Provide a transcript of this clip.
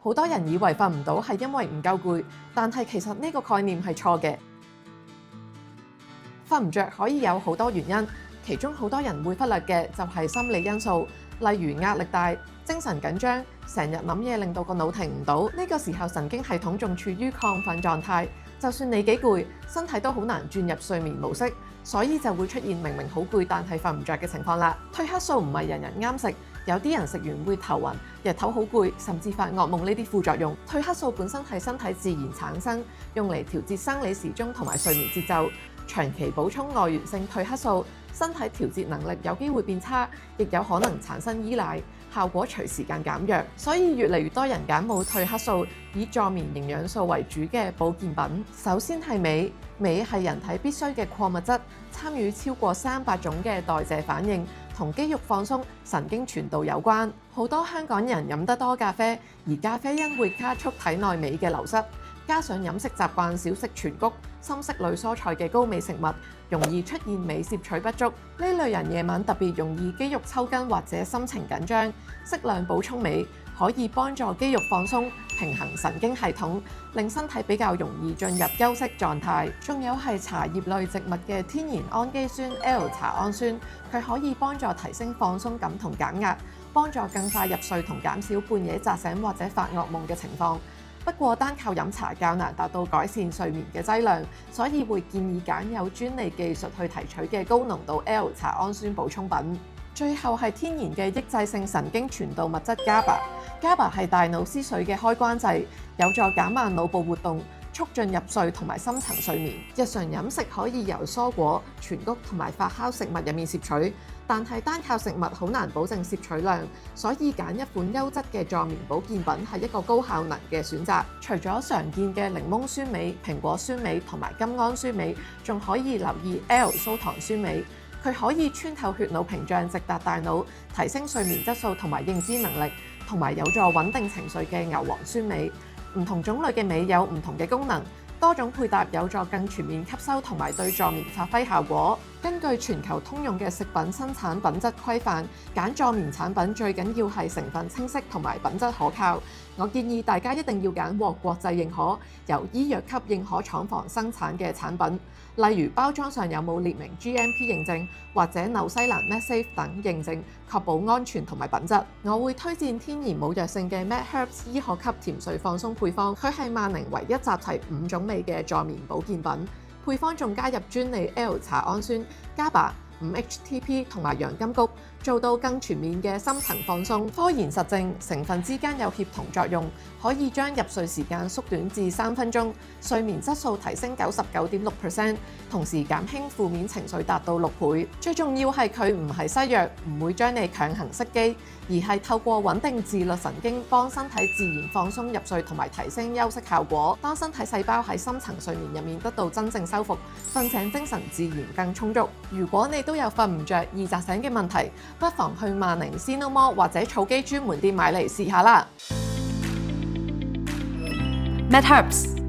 好多人以為瞓唔到係因為唔夠攰，但係其實呢個概念係錯嘅。瞓唔着可以有好多原因，其中好多人會忽略嘅就係心理因素，例如壓力大、精神緊張、成日諗嘢令到個腦停唔到，呢個時候神經系統仲處於亢奮狀態，就算你幾攰，身體都好難轉入睡眠模式，所以就會出現明明好攰但係瞓唔着嘅情況啦。褪黑素唔係人人啱食，有啲人食完會頭暈、日頭好攰，甚至發噩夢呢啲副作用。褪黑素本身係身體自然產生，用嚟調節生理時鐘同埋睡眠節奏。長期補充外源性褪黑素，身體調節能力有機會變差，亦有可能產生依賴，效果隨時間減弱。所以越嚟越多人揀冇褪黑素、以助眠營養素為主嘅保健品。首先係鎂，鎂係人體必需嘅礦物質，參與超過300種嘅代謝反應，同肌肉放鬆、神經傳導有關。好多香港人飲得多咖啡，而咖啡因會加速體內鎂嘅流失。加上飲食習慣少食全穀、深色類蔬菜嘅高鎂食物，容易出現鎂攝取不足。呢類人夜晚特別容易肌肉抽筋或者心情緊張，適量補充鎂可以幫助肌肉放鬆、平衡神經系統，令身體比較容易進入休息狀態。仲有係茶葉類植物嘅天然氨基酸 L 茶氨酸，佢可以幫助提升放鬆感同減壓，幫助更快入睡同減少半夜扎醒或者發噩夢嘅情況。不過單靠飲茶較難達到改善睡眠嘅劑量，所以會建議揀有專利技術去提取嘅高濃度 L 茶氨酸補充品。最後係天然嘅抑制性神經傳導物質 GABA。GABA 係大腦思緒嘅開關掣，有助減慢腦部活動，促進入睡同埋深層睡眠。日常飲食可以由蔬果、全穀同埋發酵食物入面攝取，但係單靠食物好難保證攝取量，所以揀一款優質嘅助眠保健品係一個高效能嘅選擇。除咗常見嘅檸檬酸鎂、蘋果酸鎂同埋甘氨酸鎂，仲可以留意 L 蘇糖酸鎂，佢可以穿透血腦屏障直達大腦，提升睡眠質素同埋認知能力，同埋有助穩定情緒嘅牛磺酸鎂。唔同種類嘅鎂有唔同嘅功能，多種配搭有助更全面吸收同埋對助眠發揮效果。根據全球通用嘅食品生產品質規範，揀助眠產品最緊要係成分清晰同埋品質可靠。我建議大家一定要揀獲國際認可、由醫藥級認可廠房生產嘅產品，例如包裝上有冇列明 GMP 認證或者紐西蘭 MedSafe 等認證，確保安全同埋品質。我會推薦天然冇藥性嘅 MedHerbs 醫學級甜睡放鬆配方，佢係萬寧唯一集齊5種鎂嘅助眠保健品。配方仲加入專利 L 茶氨酸、GABA、5-HTP 同埋洋甘菊，做到更全面嘅深層放鬆。科研實證成分之間有協同作用，可以將入睡時間縮短至3分鐘，睡眠質素提升99.6%，同時減輕負面情緒達到6倍。最重要係佢唔係西藥，唔會將你強行熄機，而係透過穩定自律神經，幫身體自然放鬆入睡同埋提升休息效果。當身體細胞喺深層睡眠入面得到真正修復，瞓醒精神自然更充足。如果你都有瞓唔着、易扎醒嘅問題，不妨去萬寧 Cinnamore 或者草基專門店買嚟試下啦。MedHerbs